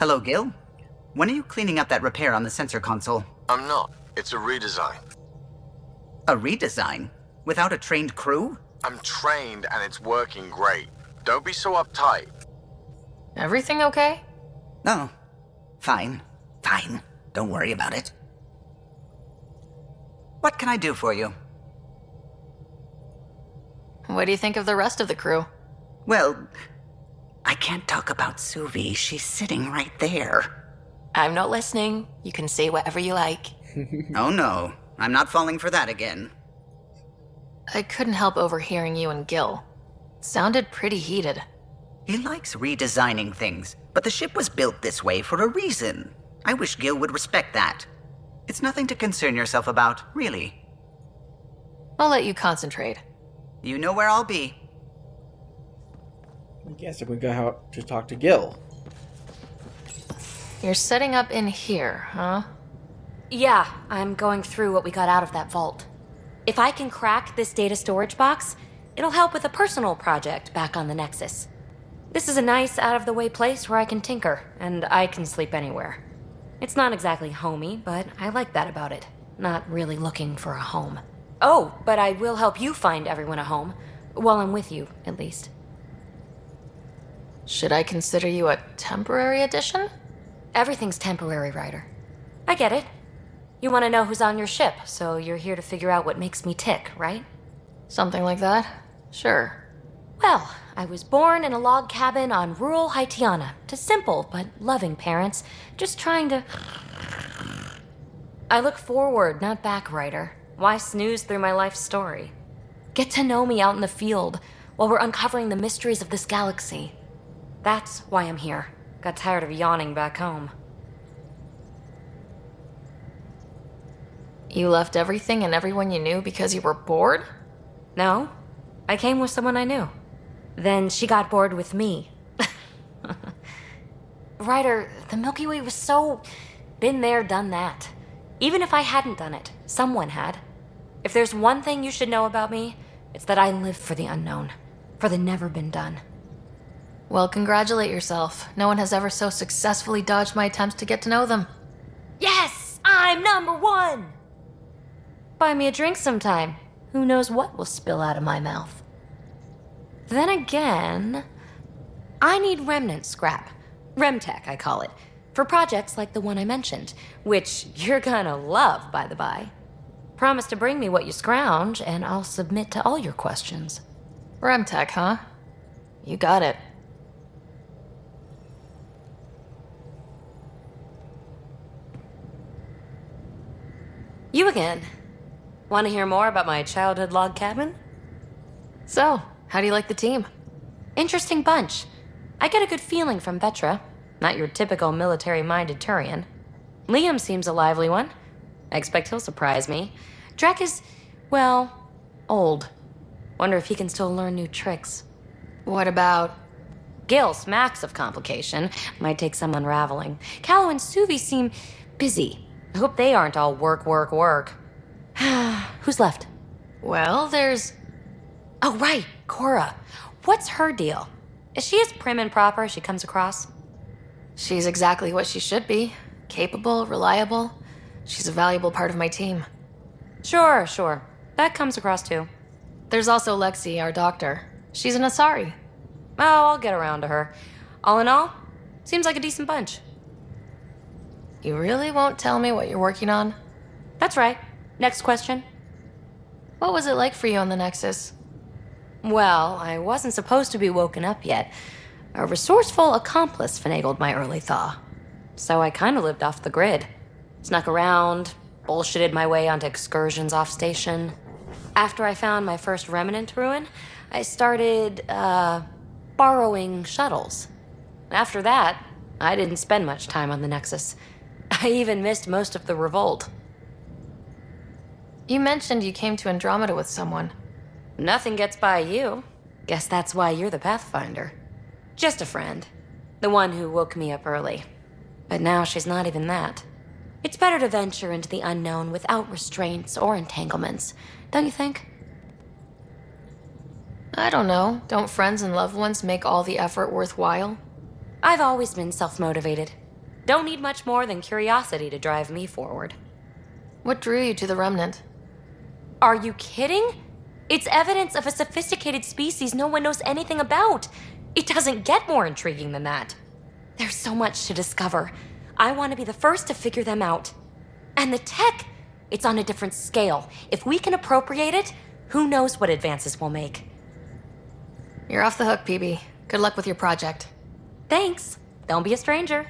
Hello, Gil. When are you cleaning up that repair on the sensor console? I'm not. It's a redesign. A redesign? Without a trained crew? I'm trained and it's working great. Don't be so uptight. Everything okay? Oh, fine. Fine. Don't worry about it. What can I do for you? What do you think of the rest of the crew? Well, I can't talk about Suvi. She's sitting right there. I'm not listening. You can say whatever you like. Oh no, I'm not falling for that again. I couldn't help overhearing you and Gil. Sounded pretty heated. He likes redesigning things, but the ship was built this way for a reason. I wish Gil would respect that. It's nothing to concern yourself about, really. I'll let you concentrate. You know where I'll be. I guess I'm gonna go out to talk to Gil. You're setting up in here, huh? Yeah, I'm going through what we got out of that vault. If I can crack this data storage box, it'll help with a personal project back on the Nexus. This is a nice, out-of-the-way place where I can tinker, and I can sleep anywhere. It's not exactly homey, but I like that about it. Not really looking for a home. Oh, but I will help you find everyone a home. While I'm with you, at least. Should I consider you a temporary addition? Everything's temporary, Ryder. I get it. You want to know who's on your ship, so you're here to figure out what makes me tick, right? Something like that? Sure. Well, I was born in a log cabin on rural Haitiana to simple but loving parents, just trying to... I look forward, not back, Ryder. Why snooze through my life story? Get to know me out in the field while we're uncovering the mysteries of this galaxy. That's why I'm here. Got tired of yawning back home. You left everything and everyone you knew because you were bored? No, I came with someone I knew. Then she got bored with me. Ryder, the Milky Way was so... been there, done that. Even if I hadn't done it, someone had. If there's one thing you should know about me, it's that I live for the unknown. For the never been done. Well, congratulate yourself. No one has ever so successfully dodged my attempts to get to know them. Yes! I'm #1! Buy me a drink sometime. Who knows what will spill out of my mouth. Then again, I need remnant scrap. Remtech, I call it. For projects like the one I mentioned, which you're gonna love, by the by. Promise to bring me what you scrounge, and I'll submit to all your questions. Remtech, huh? You got it. You again. Want to hear more about my childhood log cabin? So, how do you like the team? Interesting bunch. I get a good feeling from Vetra. Not your typical military-minded Turian. Liam seems a lively one. I expect he'll surprise me. Drek is, well, old. Wonder if he can still learn new tricks. What about... Gil smacks of complication. Might take some unraveling. Callow and Suvi seem busy. I hope they aren't all work, work, work. Who's left? Well, there's... Oh, right, Cora. What's her deal? Is she as prim and proper as she comes across? She's exactly what she should be. Capable, reliable. She's a valuable part of my team. Sure. That comes across too. There's also Lexi, our doctor. She's an Asari. Oh, I'll get around to her. All in all, seems like a decent bunch. You really won't tell me what you're working on? That's right. Next question. What was it like for you on the Nexus? Well, I wasn't supposed to be woken up yet. A resourceful accomplice finagled my early thaw. So I kind of lived off the grid. Snuck around, bullshitted my way onto excursions off station. After I found my first remnant ruin, I started, borrowing shuttles. After that, I didn't spend much time on the Nexus. I even missed most of the revolt. You mentioned you came to Andromeda with someone. Nothing gets by you. Guess that's why you're the Pathfinder. Just a friend. The one who woke me up early. But now she's not even that. It's better to venture into the unknown without restraints or entanglements, don't you think? I don't know. Don't friends and loved ones make all the effort worthwhile? I've always been self-motivated. Don't need much more than curiosity to drive me forward. What drew you to the remnant? Are you kidding? It's evidence of a sophisticated species no one knows anything about. It doesn't get more intriguing than that. There's so much to discover. I want to be the first to figure them out. And the tech, it's on a different scale. If we can appropriate it, who knows what advances we'll make. You're off the hook, PB. Good luck with your project. Thanks. Don't be a stranger.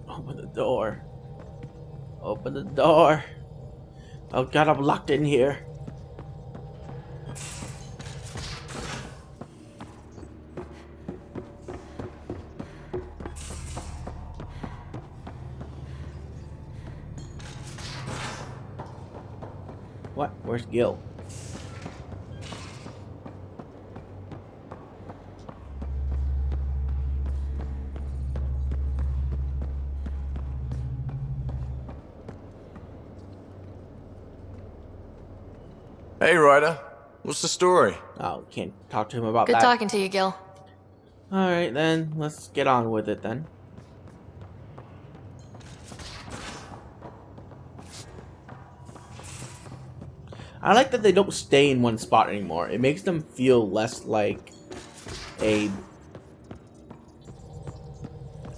Open the door. Open the door. Oh god, I'm locked in here. What? Where's Gil? Hey, Ryder. What's the story? Oh, can't talk to him about Good that. talking to you, Gil. Alright then, let's get on with it then. I like that they don't stay in one spot anymore. It makes them feel less like a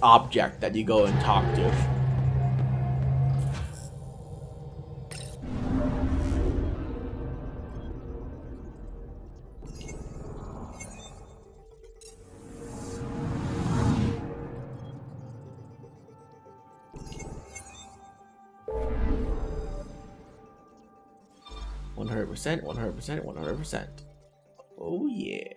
object that you go and talk to. %, 100%, 100%. Oh yeah.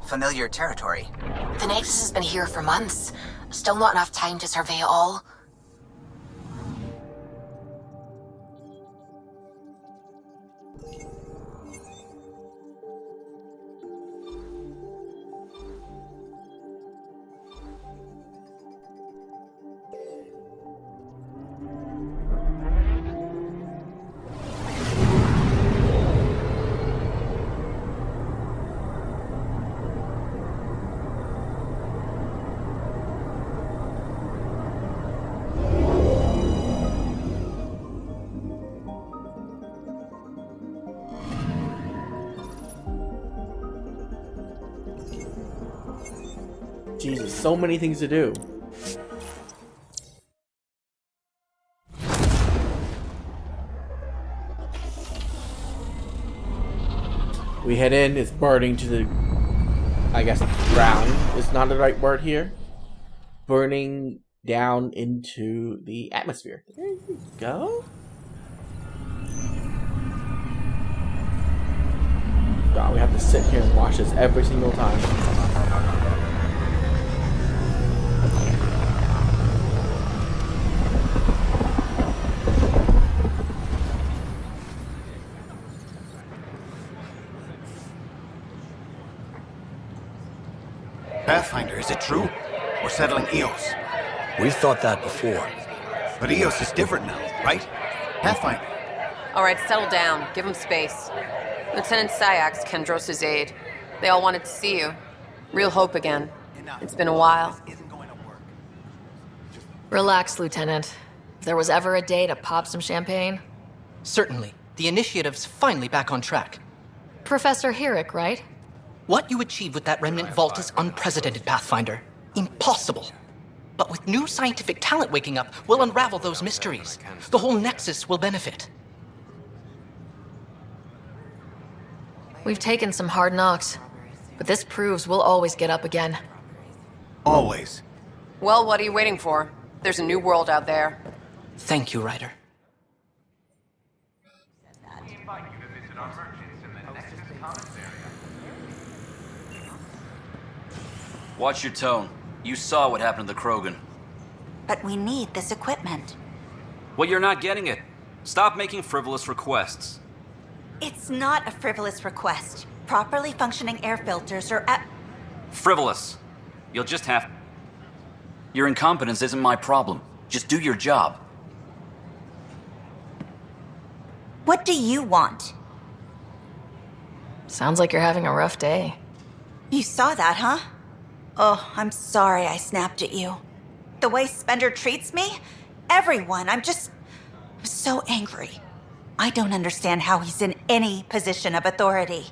Familiar territory. The Nexus has been here for months. Still not enough time to survey it all. Jesus, so many things to do. We head in, it's burning to the, I guess, ground is not the right word here. Burning down into the atmosphere. There you go. God, we have to sit here and watch this every single time. Pathfinder, is it true? We're settling Eos. We've thought that before. But Eos is different now, right? Pathfinder. All right, settle down. Give him space. Lieutenant Syax, Kendros' aide. They all wanted to see you. Real hope again. It's been a while. Relax, Lieutenant. If there was ever a day to pop some champagne. Certainly. The initiative's finally back on track. Professor Herrick, right? What you achieved with that remnant vault is unprecedented, Pathfinder. Impossible. But with new scientific talent waking up, we'll unravel those mysteries. The whole Nexus will benefit. We've taken some hard knocks, but this proves we'll always get up again. Always. Well, what are you waiting for? There's a new world out there. Thank you, Ryder. Watch your tone. You saw what happened to the Krogan. but we need this equipment. Well, you're not getting it. Stop making frivolous requests. It's not a frivolous request. Properly functioning air filters are at... Frivolous. You'll just have... Your incompetence isn't my problem. Just do your job. What do you want? Sounds like you're having a rough day. You saw that, huh? Oh, I'm sorry I snapped at you. The way Spender treats me? Everyone, I'm so angry. I don't understand how he's in any position of authority.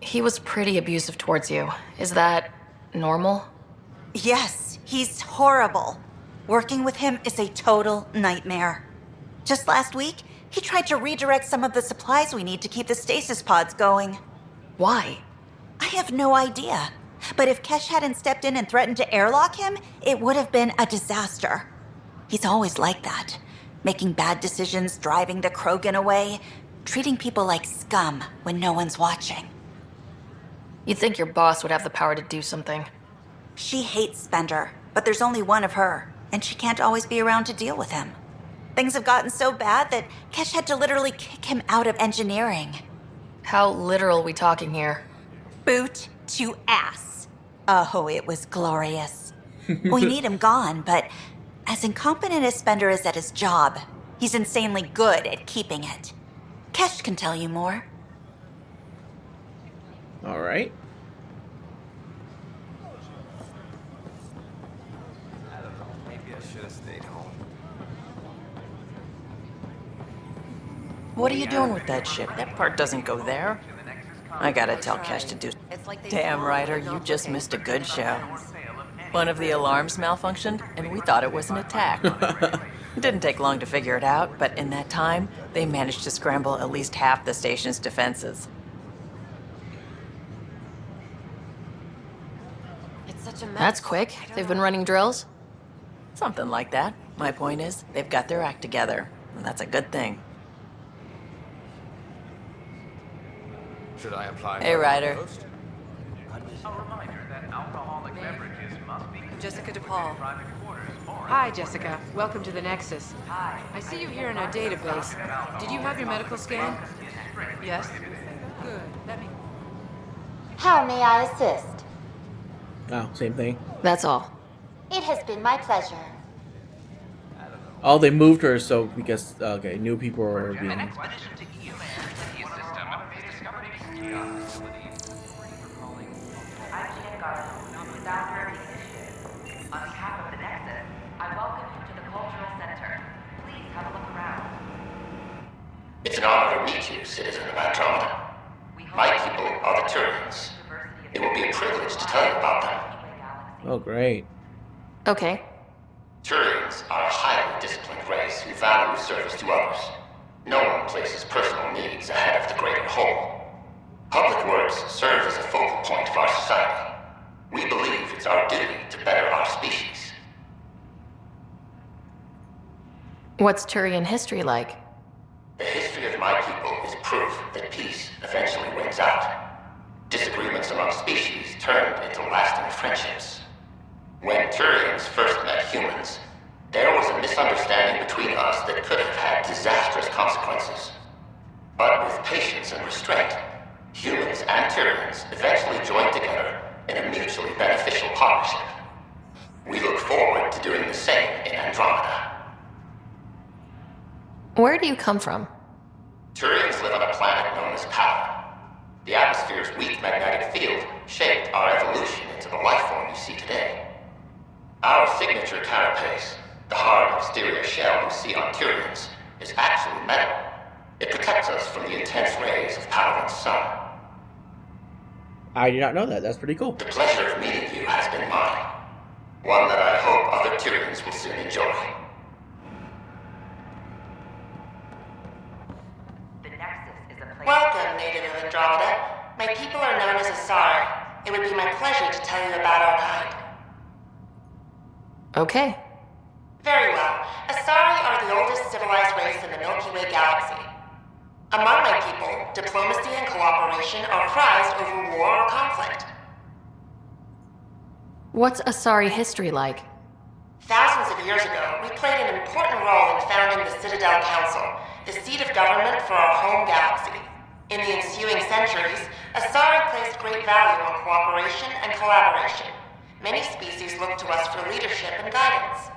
He was pretty abusive towards you. Is that normal? Yes, he's horrible. Working with him is a total nightmare. Just last week, he tried to redirect some of the supplies we need to keep the stasis pods going. Why? I have no idea. But if Kesh hadn't stepped in and threatened to airlock him, it would have been a disaster. He's always like that. Making bad decisions, driving the Krogan away, treating people like scum when no one's watching. You'd think your boss would have the power to do something. She hates Spender, but there's only one of her, and she can't always be around to deal with him. Things have gotten so bad that Kesh had to literally kick him out of engineering. How literal we talking here? Boot to ass. Oh, it was glorious. We need him gone, but as incompetent as Spender is at his job, he's insanely good at keeping it. Kesh can tell you more. All right. What are you doing with that ship? That part doesn't go there. I gotta tell Kesh to do... Damn, Ryder, you just missed a good show. One of the alarms malfunctioned, and we thought it was an attack. It didn't take long to figure it out, but in that time, they managed to scramble at least half the station's defenses. That's quick. They've been running drills? Something like that. My point is, they've got their act together, and that's a good thing. Should I apply? Hey, Ryder. Jessica DePaul. Hi, Jessica. Welcome to the Nexus. I see you here in our database. Did you have your medical scan? Yes? Good. How may I assist? Oh, same thing. That's all. It has been my pleasure. Oh, they moved her so because okay, new people are being. It's an honor to meet you, citizen of Andromeda. My people are the Turians. It will be a privilege to tell you about them. Oh, great. Okay. Turians are a highly disciplined race who value service to others. No one places personal needs ahead of the greater whole. Public works serve as a focal point of our society. We believe it's our duty to better our species. What's Turian history like? The history of my people is proof that peace eventually wins out. Disagreements among species turned into lasting friendships. When Turians first met humans, there was a misunderstanding between us that could have had disastrous consequences. But with patience and restraint, humans and Turians eventually joined together in a mutually beneficial partnership. We look forward to doing the same in Andromeda. Where do you come from? Turians live on a planet known as Power. The atmosphere's weak magnetic field shaped our evolution into the life form you see today. Our signature carapace, the hard exterior shell you see on Turians, is actually metal. It protects us from the intense rays of Power's sun. I did not know that. That's pretty cool. The pleasure of meeting you has been mine. One that I hope other Turians will soon enjoy. Welcome, native of Andromeda. My people are known as Asari. It would be my pleasure to tell you about our kind. Okay. Very well. Asari are the oldest civilized race in the Milky Way galaxy. Among my people, diplomacy and cooperation are prized over war or conflict. What's Asari history like? of years ago, we played an important role in founding the Citadel Council, the seat of government for our home galaxy. In the ensuing centuries, Asari placed great value on cooperation and collaboration. Many species look to us for leadership and guidance.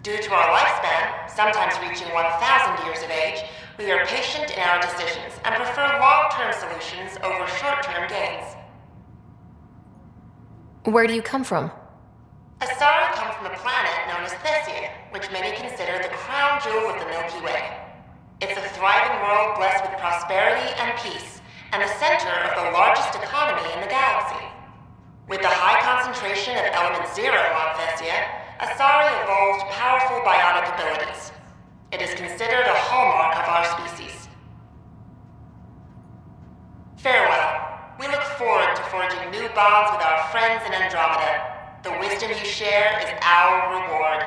Due to our lifespan, sometimes reaching 1,000 years of age, we are patient in our decisions and prefer long-term solutions over short-term gains. Where do you come from? Asari come from a planet known as Thessia, which many consider the crown jewel of the Milky Way. It's a thriving world blessed with prosperity and peace, and the center of the largest economy in the galaxy. With the high concentration of element zero on Thessia, Asari evolved powerful biotic abilities. It is considered a hallmark of our species. Farewell. We look forward to forging new bonds with our friends in Andromeda. The wisdom you share is our reward.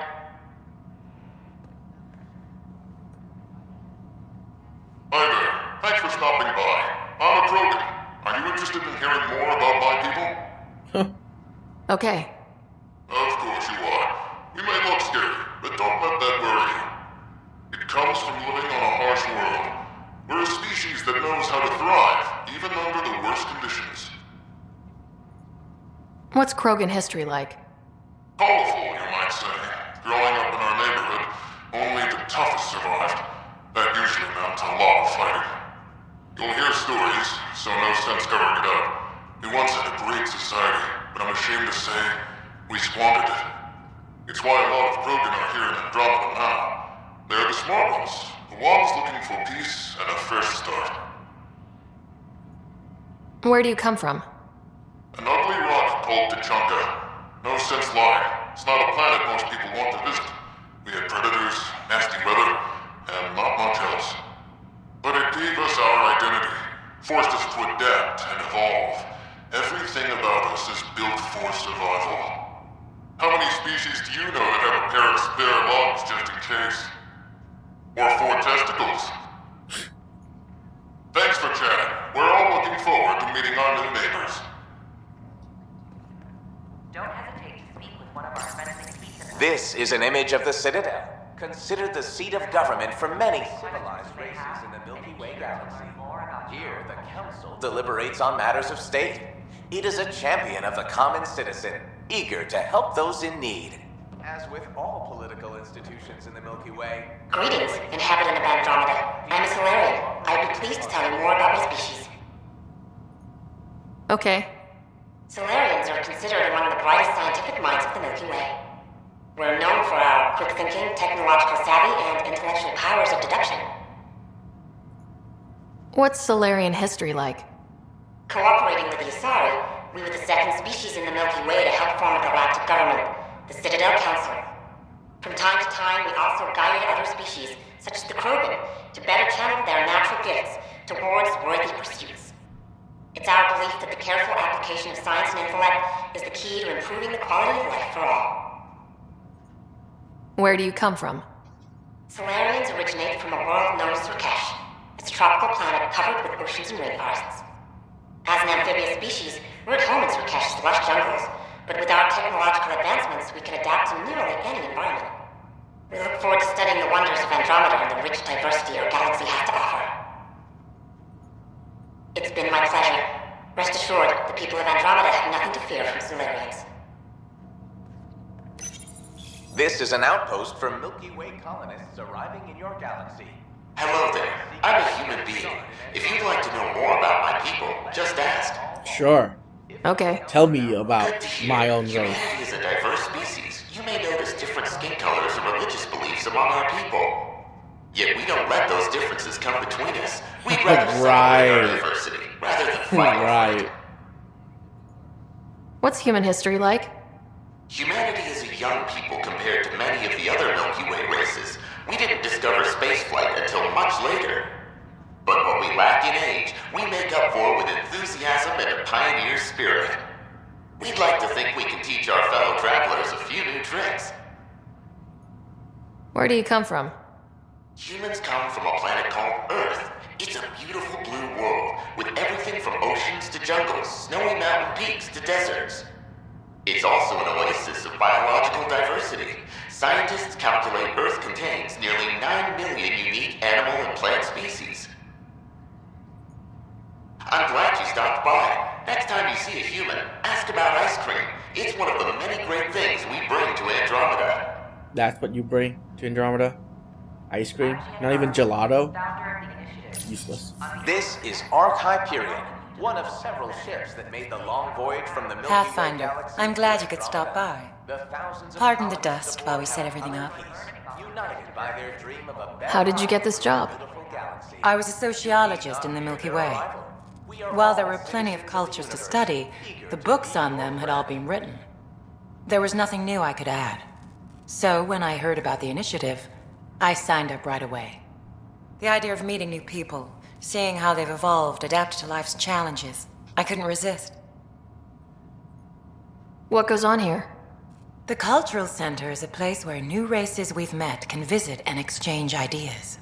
Hi there. Thanks for stopping by. I'm a Krogan. Are you interested in hearing more about my people? Okay. Of course you are. We may look scary, but don't let that worry you. It comes from living on a harsh world. We're a species that knows how to thrive, even under the worst conditions. What's Krogan history like? Colorful, you might say. Growing up in our neighborhood, only the toughest survived. That usually meant a lot of fighting. You'll hear stories, so no sense covering it up. We once had a great society, but I'm ashamed to say, we squandered it. It's why a lot of Krogan are here in Andromeda now. They're the smart ones, the ones looking for peace and a fresh start. Where do you come from? An ugly rock called Tachanka. No sense lying. It's not a planet most people want to visit. We had predators, nasty weather, and not much else. But it gave us our identity, forced us to adapt and evolve. Everything about us is built for survival. How many species do you know that have a pair of spare lungs just in case? Or 4 testicles? Thanks for chatting. We're all looking forward to meeting our new neighbors. Don't hesitate to speak with one of our friendly pieces. This is an image of the Citadel, considered the seat of government for many civilized races in the Milky Way galaxy. Here, the Council deliberates on matters of state. It is a champion of the common citizen, eager to help those in need. As with all political institutions in the Milky Way. Greetings, inhabitant of Andromeda. I'm a Solarian. I'd be pleased to tell you more about my species. Okay. Solarians are considered among the brightest scientific minds of the Milky Way. We're known for our quick thinking, technological savvy, and intellectual powers of deduction. What's Solarian history like? Cooperating with the Asari, we were the second species in the Milky Way to help form a galactic government, the Citadel Council. From time to time, we also guided other species, such as the Krogan, to better channel their natural gifts towards worthy pursuits. It's our belief that the careful application of science and intellect is the key to improving the quality of life for all. Where do you come from? Solarians originate from a world known as Surkesh. It's a tropical planet covered with oceans and rainforests. As an amphibious species, we're at home in Surkesh's lush jungles, but with our technological advancements, we can adapt to nearly any environment. We look forward to studying the wonders of Andromeda and the rich diversity our galaxy has to offer. It's been my pleasure. Rest assured, the people of Andromeda have nothing to fear from Solarians. This is an outpost for Milky Way colonists arriving in your galaxy. Hello there. I'm a human being. If you'd like to know more about my people, just ask. Sure. Okay. Tell me about my own race. Humanity is a diverse species. You may notice different skin colors and religious beliefs among our people. Yet we don't let those differences come between us. We'd rather celebrate our diversity rather than fight. Right. What's human history like? Humanity is a young people compared to many of the other Milky Way races. We didn't discover spaceflight until much later. But what we lack in age, we make up for with enthusiasm and a pioneer spirit. We'd like to think we can teach our fellow travelers a few new tricks. Where do you come from? Humans come from a planet called Earth. It's a beautiful blue world, with everything from oceans to jungles, snowy mountain peaks to deserts. It's also an oasis of biological diversity. Scientists calculate Earth contains nearly 9 million unique animal and plant species. I'm glad you stopped by. Next time you see a human, ask about ice cream. It's one of the many great things we bring to Andromeda. That's what you bring to Andromeda? Ice cream? Not even gelato? Useless. This is Arc Hyperion, one of several ships that made the long voyage from the Milky Way Pathfinder, galaxy. I'm glad you could stop by. The thousands of Pardon the colonies dust of while we set Earth everything up. united by their dream of a better How did you get this job? I was a sociologist in the Milky Way. While there were plenty of cultures to study, the books on them had all been written. There was nothing new I could add. So when I heard about the initiative, I signed up right away. The idea of meeting new people, seeing how they've evolved, adapted to life's challenges, I couldn't resist. What goes on here? The Cultural Center is a place where new races we've met can visit and exchange ideas.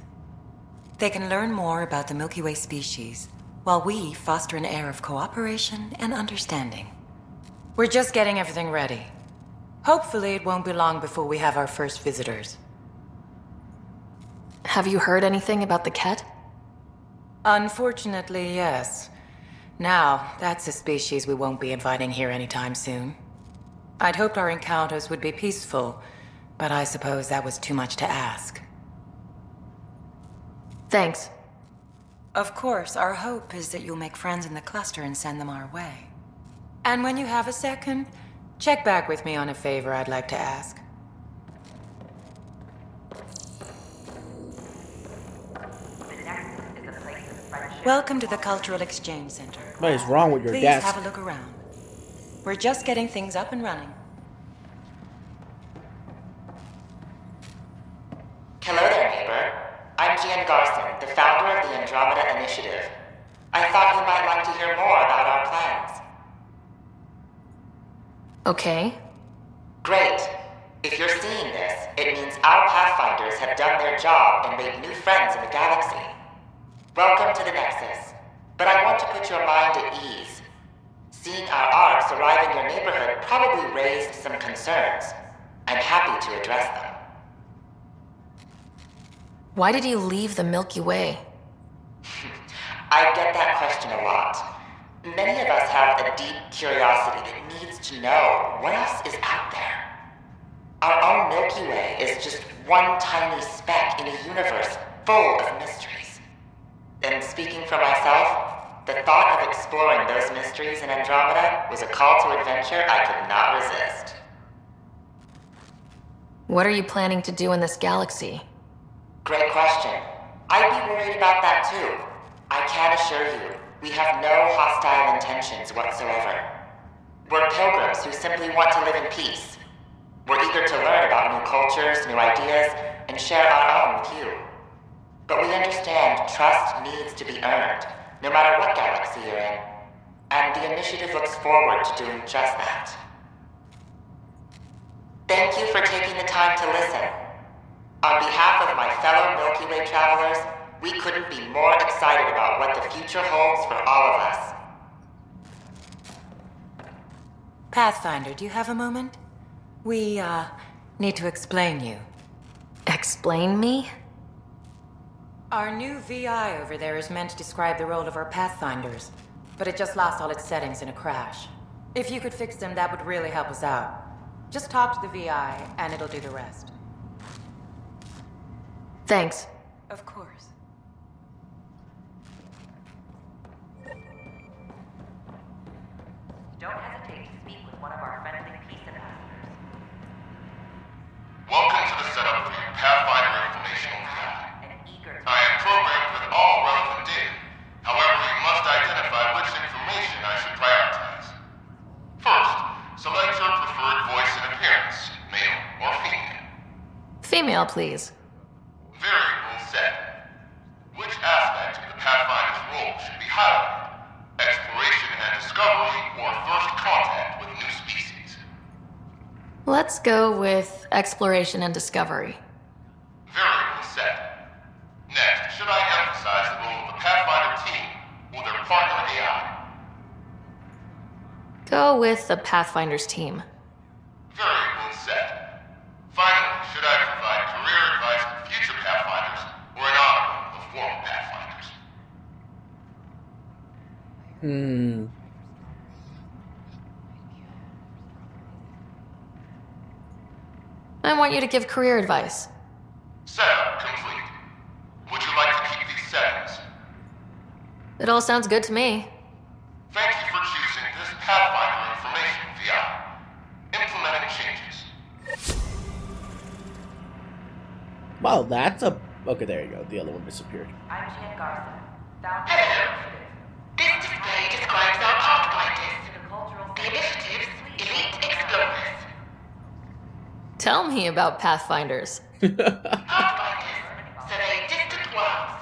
They can learn more about the Milky Way species, while we foster an air of cooperation and understanding. We're just getting everything ready. Hopefully it won't be long before we have our first visitors. Have you heard anything about the Ket? Unfortunately, yes. Now, that's a species we won't be inviting here anytime soon. I'd hoped our encounters would be peaceful, but I suppose that was too much to ask. Thanks. Of course, our hope is that you'll make friends in the cluster and send them our way. And when you have a second, check back with me on a favor I'd like to ask. Welcome to the Cultural Exchange Center. What is wrong with your Please desk? have a look around. We're just getting things up and running. Hello there, neighbor. I'm Gian Garson, the founder of the Andromeda Initiative. I thought you might like to hear more about our plans. Okay. Great. If you're seeing this, it means our Pathfinders have done their job and made new friends in the galaxy. Welcome to the Nexus. But I want to put your mind at ease. Seeing our arcs arrive in your neighborhood probably raised some concerns. I'm happy to address them. Why did you leave the Milky Way? I get that question a lot. Many of us have a deep curiosity that needs to know what else is out there. Our own Milky Way is just one tiny speck in a universe full of mysteries. And speaking for myself, the thought of exploring those mysteries in Andromeda was a call to adventure I could not resist. What are you planning to do in this galaxy? Great question. I'd be worried about that too. I can assure you, we have no hostile intentions whatsoever. We're pilgrims who simply want to live in peace. We're eager to learn about new cultures, new ideas, and share our own with you. But we understand trust needs to be earned, no matter what galaxy you're in. And the initiative looks forward to doing just that. Thank you for taking the time to listen. On behalf of my fellow Milky Way travelers, we couldn't be more excited about what the future holds for all of us. Pathfinder, do you have a moment? We, need to explain you. Explain me? Our new VI over there is meant to describe the role of our Pathfinders, but it just lost all its settings in a crash. If you could fix them, that would really help us out. Just talk to the VI, and it'll do the rest. Thanks. Of course. Don't hesitate to speak with one of our friendly peace ambassadors. Welcome to the setup for your Pathfinder informational guide. I am programmed with all relevant data. However, you must identify which information I should prioritize. First, select your preferred voice and appearance, male or female. Female, please. Variable set. Which aspect of the Pathfinder's role should be highlighted? Exploration and discovery, or first contact with new species? Let's go with exploration and discovery. Variable set. Next, should I emphasize the role of the Pathfinder team or their partner AI? Go with the Pathfinder's team. Variable set. Finally, I want you to give career advice. Setup complete. Would you like to keep these settings? It all sounds good to me. Thank you for choosing this Pathfinder information VI. Implementing changes. Wow, that's a... Okay, there you go. The other one disappeared. Hello. This display describes our Pathfinders, the initiative's elite explorers. Tell me about Pathfinders. Pathfinders survey distant worlds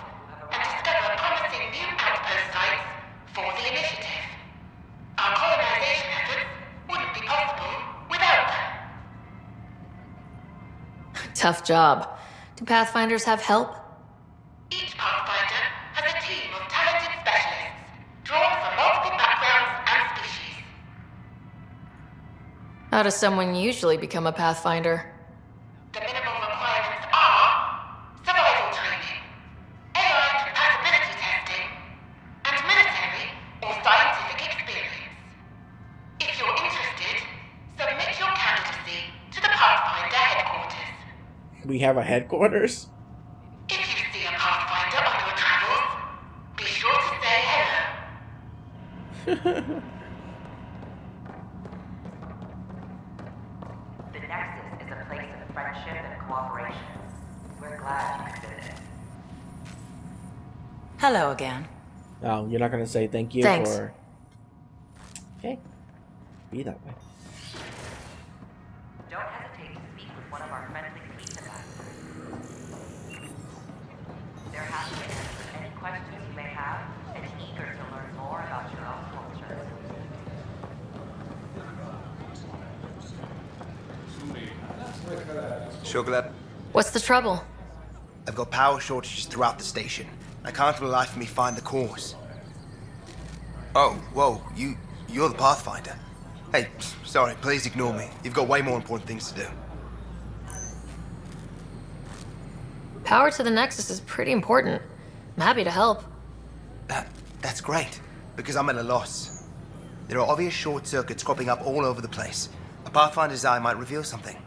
and discover promising new outpost sites for the initiative. Our colonization efforts wouldn't be possible without them. Tough job. Do Pathfinders have help? Each Pathfinder has a team of talented specialists drawn from multiple backgrounds and species. How does someone usually become a Pathfinder? The minimum requirements are survival training, AI compatibility testing, and military or scientific experience. If you're interested, submit your candidacy to the Pathfinder headquarters. We have a headquarters? If you see a Pathfinder on your travels, be sure to say hello. The Nexus is a place of friendship and cooperation. We're glad you could visit. Hello again. Oh, you're not gonna say thank you Thanks. for... Okay. Be that way. Don't hesitate to speak with one of our friendly pizza masters. They're happy to answer any questions you may have and eager to learn more about your own culture. Chocolate. What's the trouble? I've got power shortages throughout the station. I can't for the life of me find the cause. Oh, whoa, you're the Pathfinder. Hey, sorry, please ignore me. You've got way more important things to do. Power to the Nexus is pretty important. I'm happy to help. That's great, because I'm at a loss. There are obvious short circuits cropping up all over the place. A Pathfinder's eye might reveal something.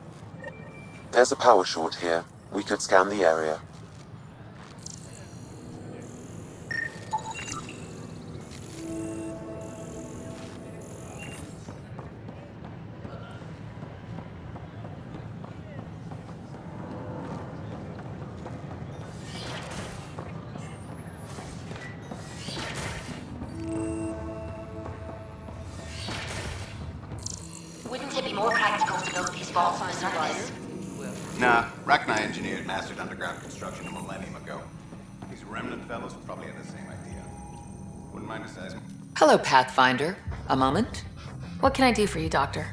There's a power short here. We could scan the area. Wouldn't it be more practical to build these vaults on the surface? Nah, Rachni engineered mastered underground construction a millennium ago. These remnant fellows probably had the same idea. Wouldn't mind a seismic. Hello, Pathfinder. A moment? What can I do for you, Doctor?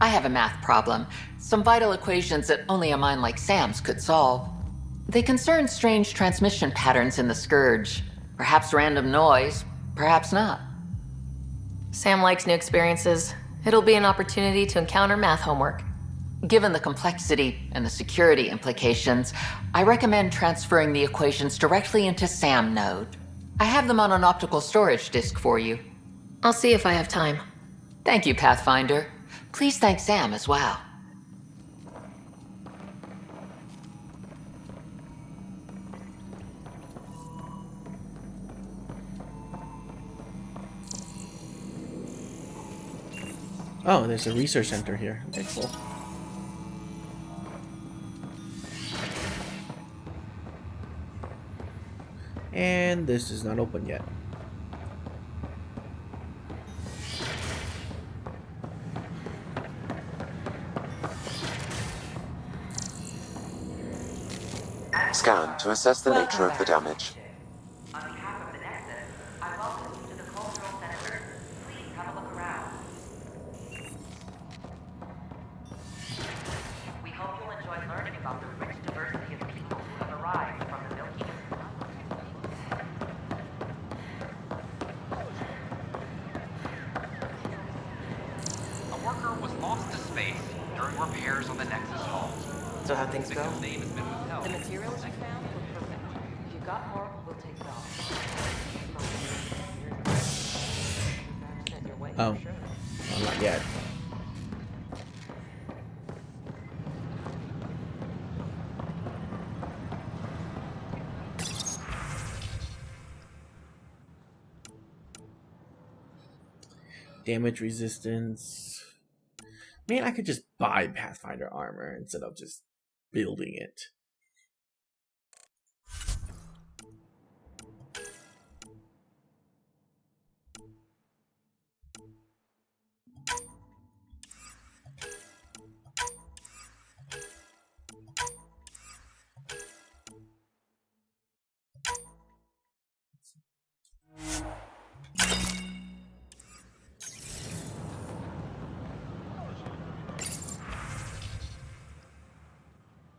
I have a math problem. Some vital equations that only a mind like Sam's could solve. They concern strange transmission patterns in the Scourge. Perhaps random noise, perhaps not. Sam likes new experiences. It'll be an opportunity to encounter math homework. Given the complexity and the security implications, I recommend transferring the equations directly into SAM node. I have them on an optical storage disk for you. I'll see if I have time. Thank you, Pathfinder. Please thank Sam as well. Oh, there's a research center here. Okay, cool. And this is not open yet. Scan to assess the nature of the damage. On behalf of the Nexus, I welcome you to the Cultural Center. Please have a look around. We hope you'll enjoy learning about the rich diversity of people who have arrived from the Milky Way. A worker was lost to space during repairs on the Nexus hull. So how'd things go? Victim's name has been withheld. The materials you found were perfect. If you've got more, we'll take it all. Oh. Well, not yet. Damage resistance. Man, I could just buy Pathfinder armor instead of just building it.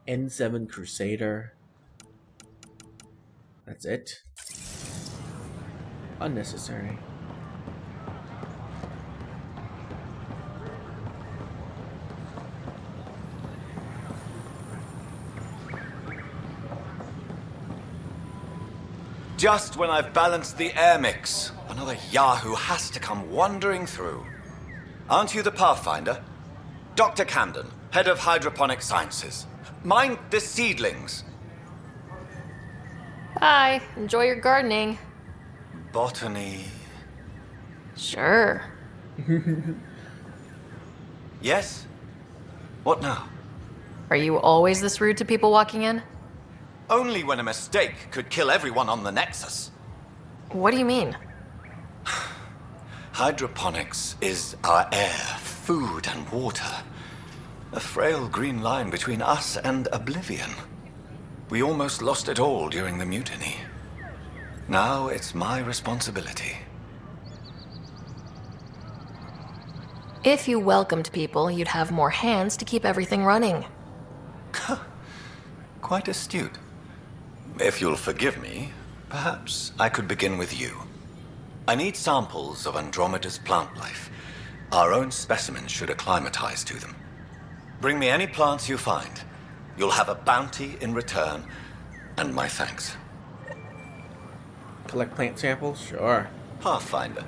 N7 Crusader. That's it. Unnecessary. Just when I've balanced the air mix, another Yahoo has to come wandering through. Aren't you the Pathfinder? Dr. Camden, head of hydroponic sciences. Mind the seedlings. Bye. Enjoy your gardening. Botany. Sure. Yes? What now? Are you always this rude to people walking in? Only when a mistake could kill everyone on the Nexus. What do you mean? Hydroponics is our air, food, and water. A frail green line between us and oblivion. We almost lost it all during the mutiny. Now it's my responsibility. If you welcomed people, you'd have more hands to keep everything running. Quite astute. If you'll forgive me, perhaps I could begin with you. I need samples of Andromeda's plant life. Our own specimens should acclimatize to them. Bring me any plants you find. You'll have a bounty in return, and my thanks. Collect plant samples? Sure. Pathfinder.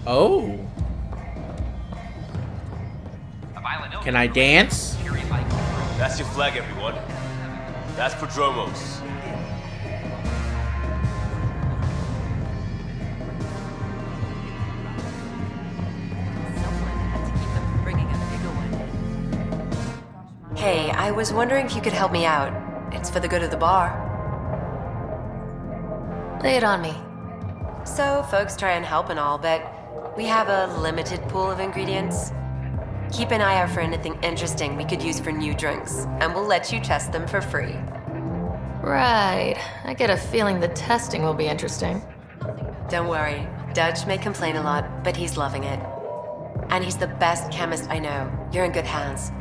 Oh. Can I dance? That's your flag, everyone. That's Prodromos. Hey, I was wondering if you could help me out. It's for the good of the bar. Lay it on me. So, folks try and help and all, but we have a limited pool of ingredients. Keep an eye out for anything interesting we could use for new drinks, and we'll let you test them for free. Right. I get a feeling the testing will be interesting. Don't worry. Dutch may complain a lot, but he's loving it. And he's the best chemist I know. You're in good hands.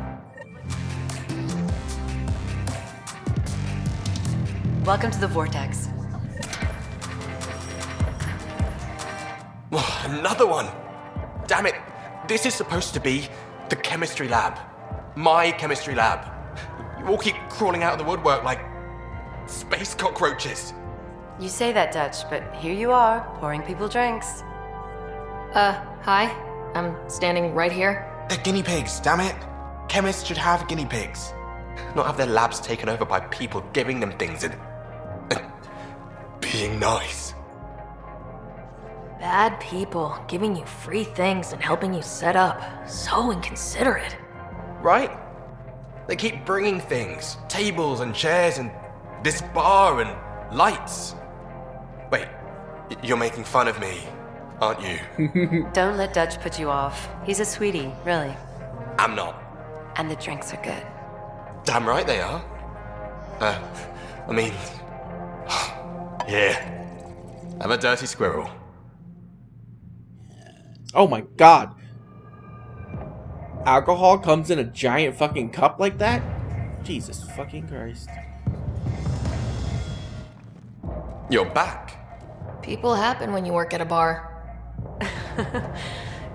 Welcome to the Vortex. Another one! Damn it! This is supposed to be the chemistry lab. My chemistry lab. You all keep crawling out of the woodwork like space cockroaches. You say that, Dutch, but here you are, pouring people drinks. Hi. I'm standing right here. They're guinea pigs, damn it! Chemists should have guinea pigs. Not have their labs taken over by people giving them things and being nice. Bad people giving you free things and helping you set up. So inconsiderate. Right? They keep bringing things. Tables and chairs and this bar and lights. Wait, you're making fun of me, aren't you? Don't let Dutch put you off. He's a sweetie, really. I'm not. And the drinks are good. Damn right they are. I mean... yeah. I'm a dirty squirrel. Oh my god. Alcohol comes in a giant fucking cup like that? Jesus fucking Christ. You're back. People happen when you work at a bar.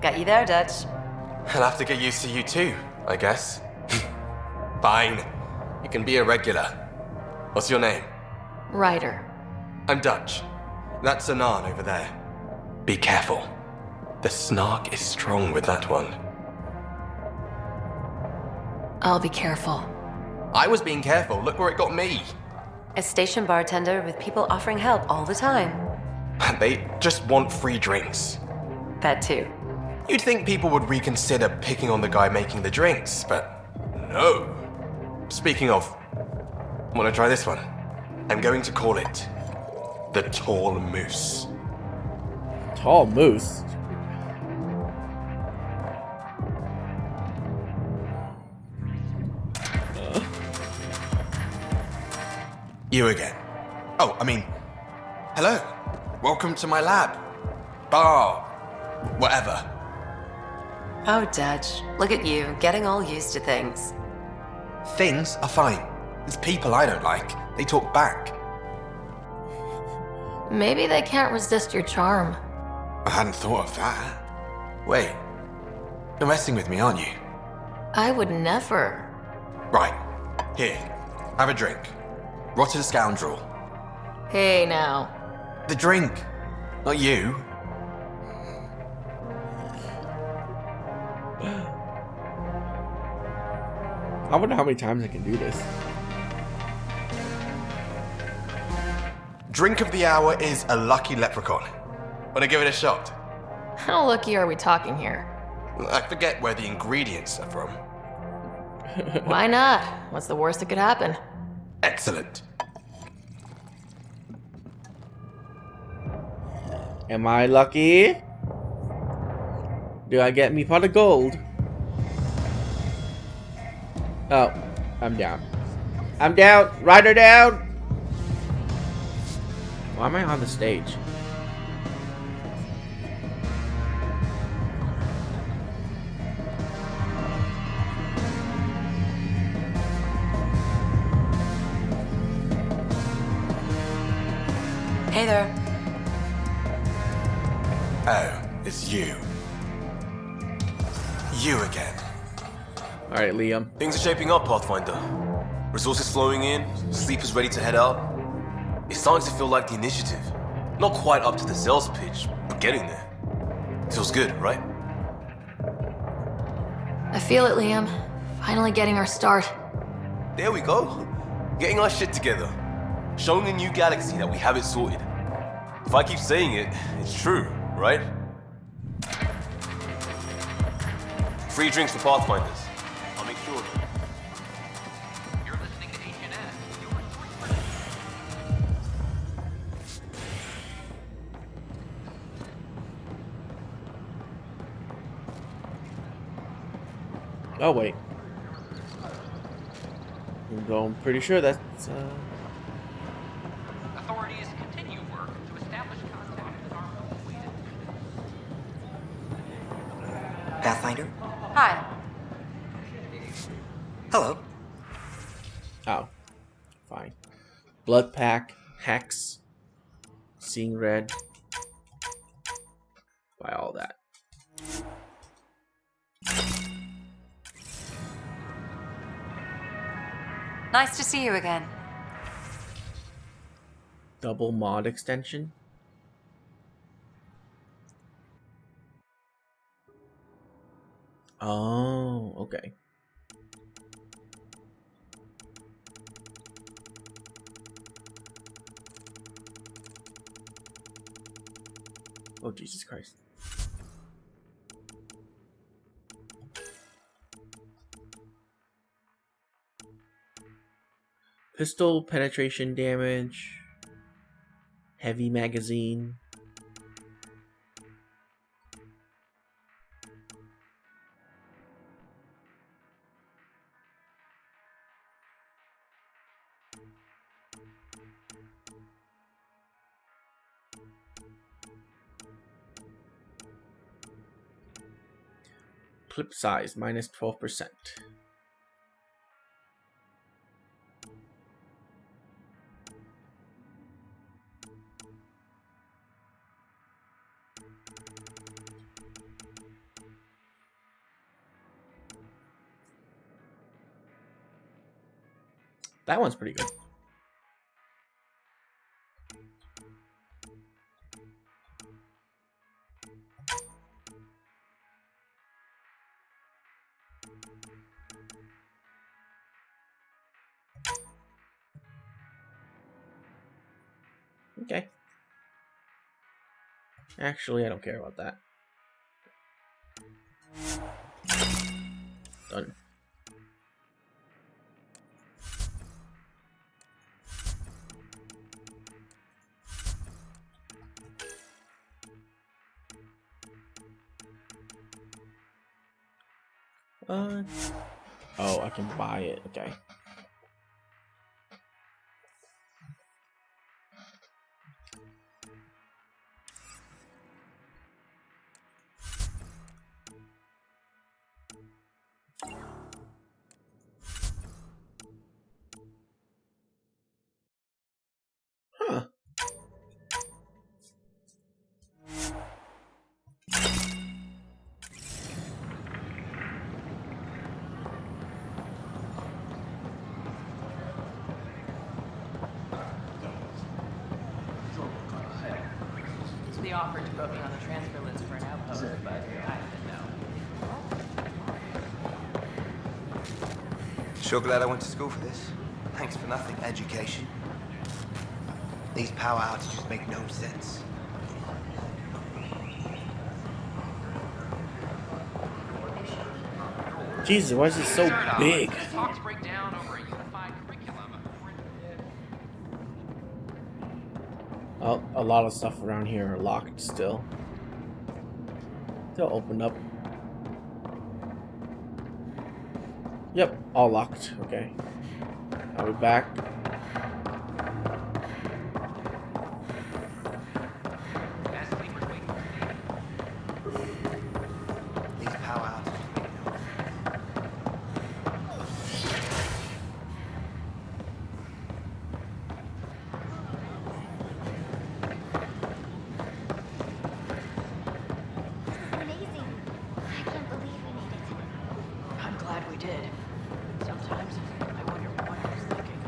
Got you there, Dutch. I'll have to get used to you too, I guess. Fine. You can be a regular. What's your name? Ryder. I'm Dutch. That's Anan over there. Be careful. The snark is strong with that one. I'll be careful. I was being careful. Look where it got me. A station bartender with people offering help all the time. They just want free drinks. That too. You'd think people would reconsider picking on the guy making the drinks, but no. Speaking of, wanna try this one? I'm going to call it the Tall Moose. Tall Moose? You again. Oh, I mean, hello. Welcome to my lab. Bar. Whatever. Oh, Dutch, look at you, getting all used to things. Things are fine. It's people I don't like. They talk back. Maybe they can't resist your charm. I hadn't thought of that. Wait. You're messing with me, aren't you? I would never. Right. Here. Have a drink. Rotten scoundrel. Hey, now. The drink. Not you. I wonder how many times I can do this. Drink of the hour is a lucky leprechaun. Wanna give it a shot? How lucky are we talking here? I forget where the ingredients are from. Why not? What's the worst that could happen? Excellent. Am I lucky? Do I get me pot of gold? Oh, I'm down. I'm down! Ryder down! Why am I on the stage? Hey there. Oh, it's you. You again. Alright, Liam. Things are shaping up, Pathfinder. Resources flowing in, sleepers ready to head out. It's starting to feel like the initiative. Not quite up to the sales pitch, but getting there. Feels good, right? I feel it, Liam. Finally getting our start. There we go. Getting our shit together. Showing the new galaxy that we have it sorted. If I keep saying it, it's true, right? Free drinks for Pathfinders. I'll make sure of it. You're listening to H&S. Oh, wait. I'm pretty sure that's, Authorities continue work to establish contact with our awaited. Pathfinder? Hi. Hello. Oh. Fine. Blood pack. Hex. Seeing red. Buy all that. Nice to see you again. Double mod extension. Oh, okay. Oh, Jesus Christ. Pistol penetration damage. Heavy magazine. Clip size minus 12%. That one's pretty good. Okay. Actually, I don't care about that. Done. Oh, I can buy it. Okay. Huh. The offer to put me on the transfer list for an outpost, but I didn't know. Sure glad I went to school for this. Thanks for nothing, education. These power outages make no sense. Jesus, why is it so big? Talks break down over a unified curriculum. Oh, a lot of stuff around here are locked still. They'll open up. Yep, all locked. Okay. I'll be back. These power outages make no sense. I'm glad we did. Sometimes I wonder what I was thinking.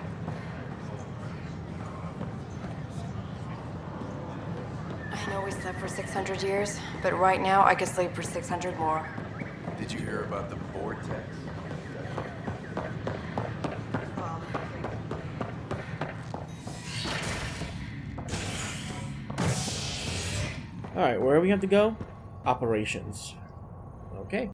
I know we slept for 600 years, but right now I could sleep for 600 more. Did you hear about the vortex? Alright, where do we have to go? Operations.